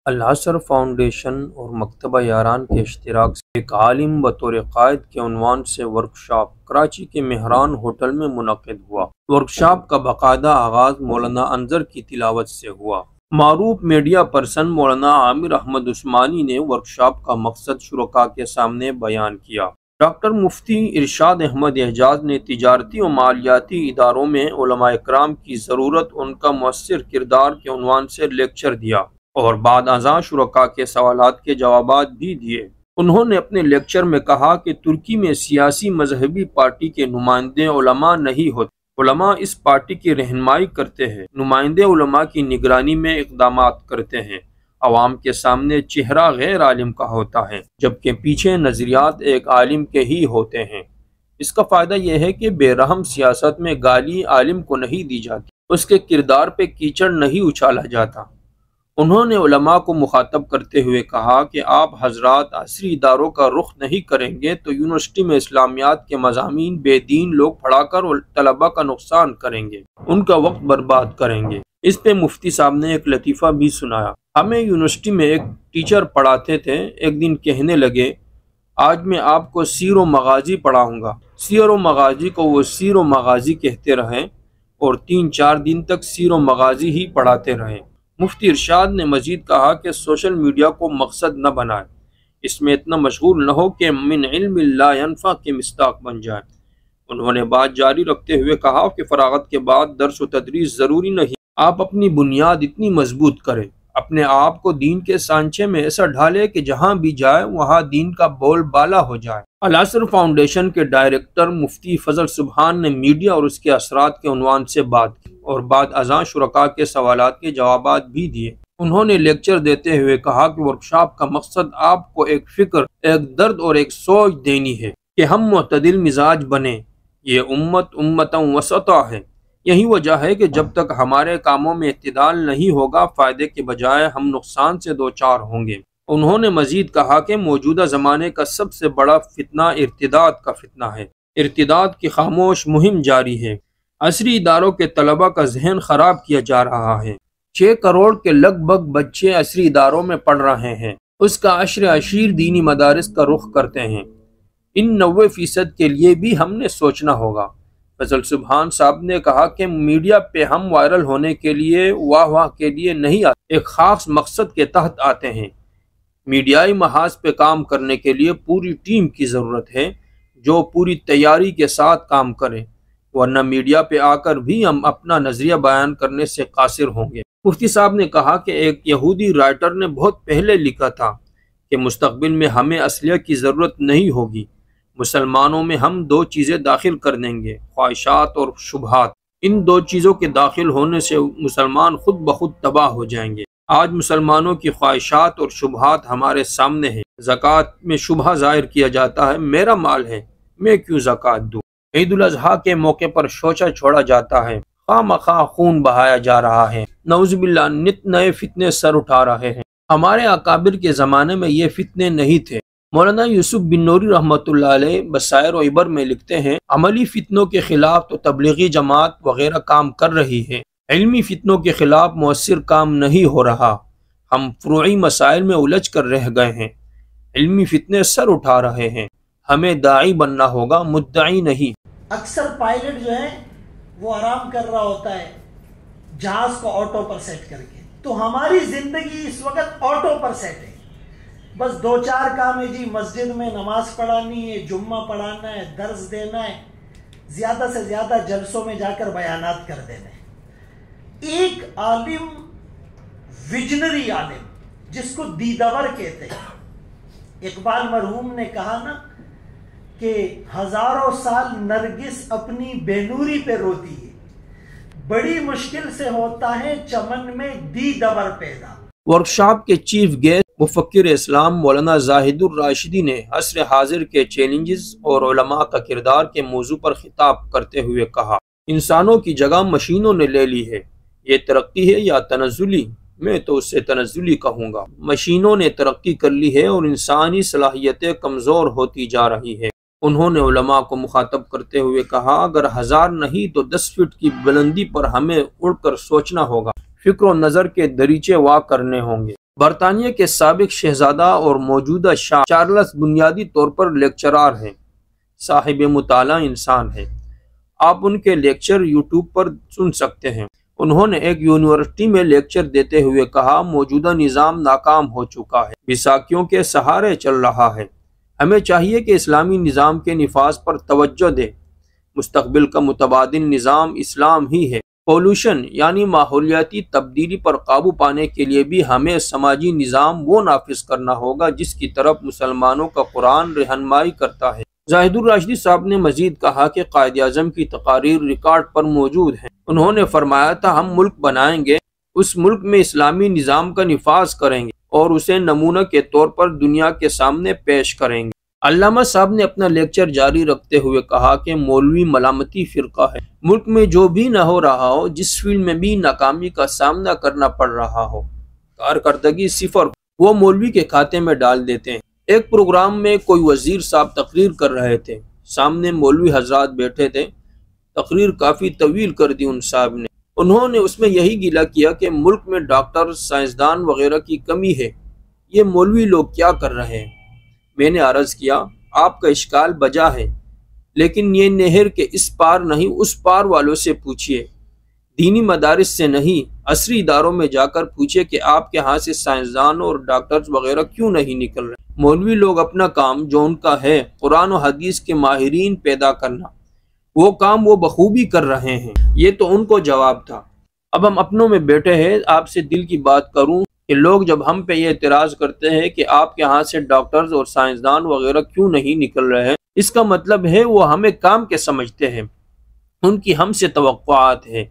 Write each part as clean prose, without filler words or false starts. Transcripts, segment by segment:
العصر فاؤنڈیشن اور مکتبہ یاران کے اشتراک سے ایک عالم بطور قائد کے عنوان سے ورکشاپ کراچی کے مہران ہوٹل میں منعقد ہوا۔ ورکشاپ کا باقاعدہ آغاز مولانا انظر کی تلاوت سے ہوا۔ معروف میڈیا پرسن مولانا عامر احمد عثمانی نے ورکشاپ کا مقصد شرکاء کے سامنے بیان کیا۔ ڈاکٹر مفتی ارشاد احمد اعجاز نے تجارتی و مالیاتی اداروں میں علماء اکرام کی ضرورت ان کا مؤثر کردار کے عنوان سے لیکچر دیا اور بعد ازاں شرکاء کے سوالات کے جوابات بھی دیے۔ انہوں نے اپنے لیکچر میں کہا کہ ترکی میں سیاسی مذہبی پارٹی کے نمائندے علماء نہیں ہوتے، علماء اس پارٹی کی رہنمائی کرتے ہیں، نمائندے علماء کی نگرانی میں اقدامات کرتے ہیں، عوام کے سامنے چہرہ غیر عالم کا ہوتا ہے جبکہ پیچھے نظریات ایک عالم کے ہی ہوتے ہیں۔ اس کا فائدہ یہ ہے کہ بے رحم سیاست میں گالی عالم کو نہیں دی جاتی، اس کے کردار پہ کیچڑ نہیں اچھالا جاتا۔ انہوں نے علماء کو مخاطب کرتے ہوئے کہا کہ آپ حضرات عصری اداروں کا رخ نہیں کریں گے تو یونیورسٹی میں اسلامیات کے مضامین بے دین لوگ پڑھا کر طلباء کا نقصان کریں گے، ان کا وقت برباد کریں گے۔ اس پہ مفتی صاحب نے ایک لطیفہ بھی سنایا۔ ہمیں یونیورسٹی میں ایک ٹیچر پڑھاتے تھے، ایک دن کہنے لگے آج میں آپ کو سیر و مغازی پڑھاؤں گا۔ سیر و مغازی کو وہ سیر و مغازی کہتے رہیں اور 3-4 دن تک سیر و مغازی ہی پڑھاتے رہے۔ مفتی ارشاد نے مزید کہا کہ سوشل میڈیا کو مقصد نہ بنائے، اس میں اتنا مشغول نہ ہو کہ من علم لا ينفع کے مصداق بن جائے۔ انہوں نے بات جاری رکھتے ہوئے کہا کہ فراغت کے بعد درس و تدریس ضروری نہیں، آپ اپنی بنیاد اتنی مضبوط کریں، اپنے آپ کو دین کے سانچے میں ایسا ڈھالے کہ جہاں بھی جائے وہاں دین کا بول بالا ہو جائے۔ العصر فاؤنڈیشن کے ڈائریکٹر مفتی فضل سبحان نے میڈیا اور اس کے اثرات کے عنوان سے بات کی اور بعد ازاں شرکاء کے سوالات کے جوابات بھی دیے۔ انہوں نے لیکچر دیتے ہوئے کہا کہ ورکشاپ کا مقصد آپ کو ایک فکر، ایک درد اور ایک سوچ دینی ہے کہ ہم معتدل مزاج بنیں۔ یہ امتاً وسطا ہے۔ یہی وجہ ہے کہ جب تک ہمارے کاموں میں اعتدال نہیں ہوگا فائدے کے بجائے ہم نقصان سے دوچار ہوں گے۔ انہوں نے مزید کہا کہ موجودہ زمانے کا سب سے بڑا فتنہ ارتداد کا فتنہ ہے۔ ارتداد کی خاموش مہم جاری ہے۔ عصری اداروں کے طلباء کا ذہن خراب کیا جا رہا ہے۔ 6 کروڑ کے لگ بھگ بچے عصری اداروں میں پڑھ رہے ہیں، اس کا عشیر دینی مدارس کا رخ کرتے ہیں۔ ان 90% کے لیے بھی ہم نے سوچنا ہوگا۔ فضل سبحان صاحب نے کہا کہ میڈیا پہ ہم وائرل ہونے کے لیے، واہ کے لیے نہیں آتے، ایک خاص مقصد کے تحت آتے ہیں۔ میڈیائی محاذ پہ کام کرنے کے لیے پوری ٹیم کی ضرورت ہے جو پوری تیاری کے ساتھ کام کرے، ورنہ میڈیا پہ آ کر بھی ہم اپنا نظریہ بیان کرنے سے قاصر ہوں گے۔ مفتی صاحب نے کہا کہ ایک یہودی رائٹر نے بہت پہلے لکھا تھا کہ مستقبل میں ہمیں اسلحے کی ضرورت نہیں ہوگی، مسلمانوں میں ہم 2 چیزیں داخل کر دیں گے، خواہشات اور شبہات۔ ان 2 چیزوں کے داخل ہونے سے مسلمان خود بخود تباہ ہو جائیں گے۔ آج مسلمانوں کی خواہشات اور شبہات ہمارے سامنے ہیں۔ زکوٰۃ میں شبہ ظاہر کیا جاتا ہے، میرا مال ہے، میں کیوں زکوٰۃ دوں؟ عید الاضحیٰ کے موقع پر شوچہ چھوڑا جاتا ہے، خواہ مخواہ خون بہایا جا رہا ہے، نعوذ باللہ نت نئے فتنے سر اٹھا رہے ہیں۔ ہمارے اکابر کے زمانے میں یہ فتنے نہیں تھے۔ مولانا یوسف بن نوری رحمۃ اللہ علیہ بصائر و عبر میں لکھتے ہیں، عملی فتنوں کے خلاف تو تبلیغی جماعت وغیرہ کام کر رہی ہے، علمی فتنوں کے خلاف مؤثر کام نہیں ہو رہا۔ ہم فروعی مسائل میں الجھ کر رہ گئے ہیں، علمی فتنے سر اٹھا رہے ہیں، ہمیں داعی بننا ہوگا، مدعی نہیں۔ اکثر پائلٹ جو ہے وہ آرام کر رہا ہوتا ہے جہاز کو آٹو پر سیٹ کر کے، تو ہماری زندگی اس وقت آٹو پر سیٹ ہے۔ بس 2-4 کام ہے جی، مسجد میں نماز پڑھانی ہے، جمعہ پڑھانا ہے، درس دینا ہے، زیادہ سے زیادہ جلسوں میں جا کر بیانات کر دینا ہے۔ ایک عالم، ویژنری عالم جس کو دیدور کہتے ہیں، اقبال مرحوم نے کہا نا کہ ہزاروں سال نرگس اپنی بے نوری پہ روتی ہے، بڑی مشکل سے ہوتا ہے چمن میں دیدور پیدا۔ ورکشاپ کے چیف گیسٹ مفکر اسلام مولانا زاہد الراشدی نے عصر حاضر کے چیلنجز اور علماء کا کردار کے موضوع پر خطاب کرتے ہوئے کہا، انسانوں کی جگہ مشینوں نے لے لی ہے، یہ ترقی ہے یا تنزلی؟ میں تو اسے تنزلی کہوں گا۔ مشینوں نے ترقی کر لی ہے اور انسانی صلاحیتیں کمزور ہوتی جا رہی ہے۔ انہوں نے علماء کو مخاطب کرتے ہوئے کہا، اگر 1000 نہیں تو 10 فٹ کی بلندی پر ہمیں اڑ کر سوچنا ہوگا، فکر و نظر کے دریچے وا کرنے ہوں گے۔ برطانیہ کے سابق شہزادہ اور موجودہ شاہ چارلس بنیادی طور پر لیکچرار ہیں، صاحب مطالعہ انسان ہیں۔ آپ ان کے لیکچر یوٹیوب پر سن سکتے ہیں۔ انہوں نے ایک یونیورسٹی میں لیکچر دیتے ہوئے کہا، موجودہ نظام ناکام ہو چکا ہے، بیساکھیوں کے سہارے چل رہا ہے۔ ہمیں چاہیے کہ اسلامی نظام کے نفاذ پر توجہ دیں۔ مستقبل کا متبادل نظام اسلام ہی ہے۔ پولوشن یعنی ماحولیاتی تبدیلی پر قابو پانے کے لیے بھی ہمیں سماجی نظام وہ نافذ کرنا ہوگا جس کی طرف مسلمانوں کا قرآن رہنمائی کرتا ہے۔ زاہد الراشدی صاحب نے مزید کہا کہ قائد اعظم کی تقاریر ریکارڈ پر موجود ہیں۔ انہوں نے فرمایا تھا، ہم ملک بنائیں گے، اس ملک میں اسلامی نظام کا نفاذ کریں گے اور اسے نمونہ کے طور پر دنیا کے سامنے پیش کریں گے۔ علامہ صاحب نے اپنا لیکچر جاری رکھتے ہوئے کہا کہ مولوی ملامتی فرقہ ہے۔ ملک میں جو بھی نہ ہو رہا ہو، جس فیلڈ میں بھی ناکامی کا سامنا کرنا پڑ رہا ہو، کارکردگی صفر، وہ مولوی کے کھاتے میں ڈال دیتے ہیں۔ ایک پروگرام میں کوئی وزیر صاحب تقریر کر رہے تھے، سامنے مولوی حضرات بیٹھے تھے، تقریر کافی طویل کر دی ان صاحب نے۔ انہوں نے اس میں یہی گلہ کیا کہ ملک میں ڈاکٹر، سائنسدان وغیرہ کی کمی ہے، یہ مولوی لوگ کیا کر رہے ہیں؟ میں نے عرض کیا، آپ کا اشکال بجا ہے، لیکن یہ نہر کے اس پار نہیں اس پار والوں سے پوچھئے، دینی مدارس سے نہیں، عصری اداروں میں جا کر پوچھئے کہ آپ کے ہاں سے سائنسدان اور ڈاکٹرز وغیرہ کیوں نہیں نکل رہے۔ مولوی لوگ اپنا کام جو ان کا ہے، قرآن و حدیث کے ماہرین پیدا کرنا، وہ کام وہ بخوبی کر رہے ہیں۔ یہ تو ان کو جواب تھا۔ اب ہم اپنوں میں بیٹھے ہیں، آپ سے دل کی بات کروں کہ لوگ جب ہم پہ یہ اعتراض کرتے ہیں کہ آپ کے ہاں سے ڈاکٹرز اور سائنسدان وغیرہ کیوں نہیں نکل رہے ہیں، اس کا مطلب ہے وہ ہمیں کام کے سمجھتے ہیں، ان کی ہم سے توقعات ہیں۔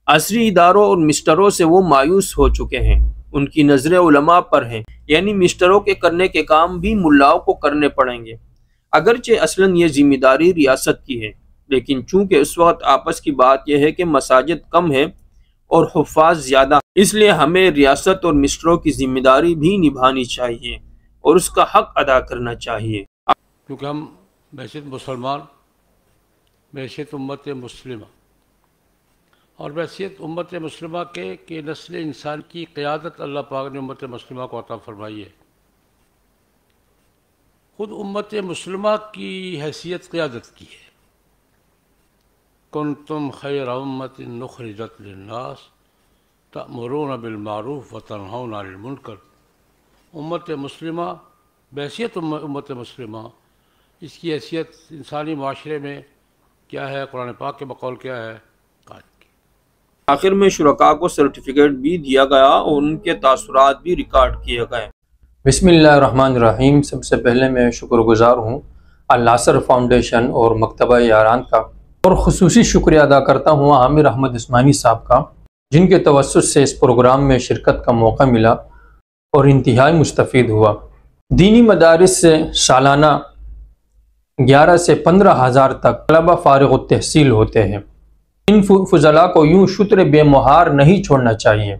عصری اداروں اور مسٹروں سے وہ مایوس ہو چکے ہیں، ان کی نظریں علماء پر ہیں، یعنی مسٹروں کے کرنے کے کام بھی ملاؤں کو کرنے پڑیں گے، اگرچہ اصلاً یہ ذمہ داری ریاست کی ہے، لیکن چونکہ اس وقت آپس کی بات یہ ہے کہ مساجد کم ہے اور حفاظ زیادہ، اس لیے ہمیں ریاست اور مسٹروں کی ذمہ داری بھی نبھانی چاہیے اور اس کا حق ادا کرنا چاہیے۔ کیونکہ ہم بحیثیت مسلمان، بحیثیت امت مسلمہ اور بحیثیت امت مسلمہ کے کہ نسل انسان کی قیادت اللہ پاک نے امت مسلمہ کو عطا فرمائی ہے۔ خود امت مسلمہ کی حیثیت قیادت کی ہے۔ کنتم خیر امت اخرجت للناس تأمرون بالمعروف وتنہون عن المنکر۔ امت مسلمہ بحیثیت امت مسلمہ، اس کی حیثیت انسانی معاشرے میں کیا ہے، قرآن پاک کے بقول کیا ہے؟ آخر میں شرکاء کو سرٹیفکیٹ بھی دیا گیا اور ان کے تاثرات بھی ریکارڈ کیے گئے۔ بسم اللہ الرحمن الرحیم۔ سب سے پہلے میں شکر گزار ہوں الناصر فاؤنڈیشن اور مکتبہ یاران کا، اور خصوصی شکریہ ادا کرتا ہوں عامر احمد عثمانی صاحب کا، جن کے توسط سے اس پروگرام میں شرکت کا موقع ملا اور انتہائی مستفید ہوا۔ دینی مدارس سے سالانہ 11 سے 15 ہزار تک طلبہ فارغ التحصیل ہوتے ہیں۔ ان فضلاء کو یوں شتر بے مہار نہیں چھوڑنا چاہیے،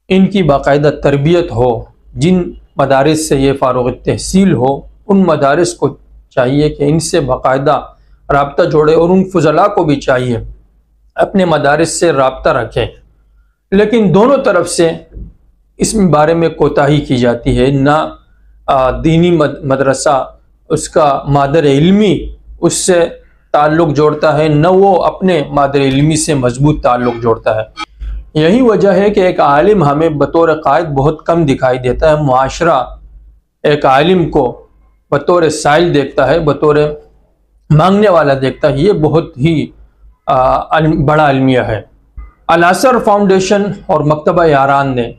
ان کی باقاعدہ تربیت ہو۔ جن مدارس سے یہ فارغ التحصیل ہو، ان مدارس کو چاہیے کہ ان سے باقاعدہ رابطہ جوڑے، اور ان فضلاء کو بھی چاہیے اپنے مدارس سے رابطہ رکھیں۔ لیکن دونوں طرف سے اس بارے میں کوتاہی کی جاتی ہے، نہ دینی مدرسہ اس کا مادر علمی اس سے تعلق جوڑتا ہے، نہ وہ اپنے مادر علمی سے مضبوط تعلق جوڑتا ہے۔ یہی وجہ ہے کہ ایک عالم ہمیں بطور قائد بہت کم دکھائی دیتا ہے۔ معاشرہ ایک عالم کو بطور سائل دیکھتا ہے، بطور مانگنے والا دیکھتا ہے۔ یہ بہت ہی بڑا المیہ ہے۔ الناصر فاؤنڈیشن اور مکتبہ یاران نے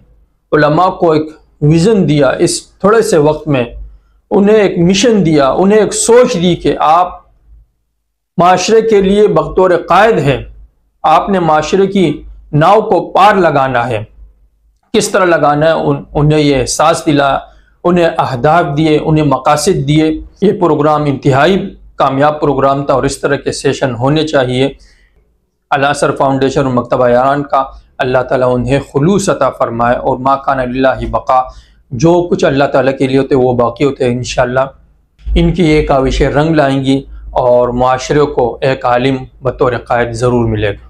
علماء کو ایک ویژن دیا، اس تھوڑے سے وقت میں انہیں ایک مشن دیا، انہیں ایک سوچ دی کہ آپ معاشرے کے لیے بطور قائد ہیں، آپ نے معاشرے کی ناؤ کو پار لگانا ہے۔ کس طرح لگانا ہے، انہیں یہ احساس دلا، انہیں اہداف دیے، انہیں مقاصد دیے۔ یہ پروگرام انتہائی کامیاب پروگرام تھا اور اس طرح کے سیشن ہونے چاہیے۔ الناصر فاؤنڈیشن اور مکتبہ یاران کا اللہ تعالیٰ انہیں خلوص عطا فرمائے، اور ما کان للہ بقا، جو کچھ اللہ تعالیٰ کے لیے ہوتے وہ باقی ہوتے ہیں۔ انشاءاللہ ان کی یہ کاوشیں رنگ لائیں گی اور معاشرے کو ایک عالم بطور قائد ضرور ملے گا۔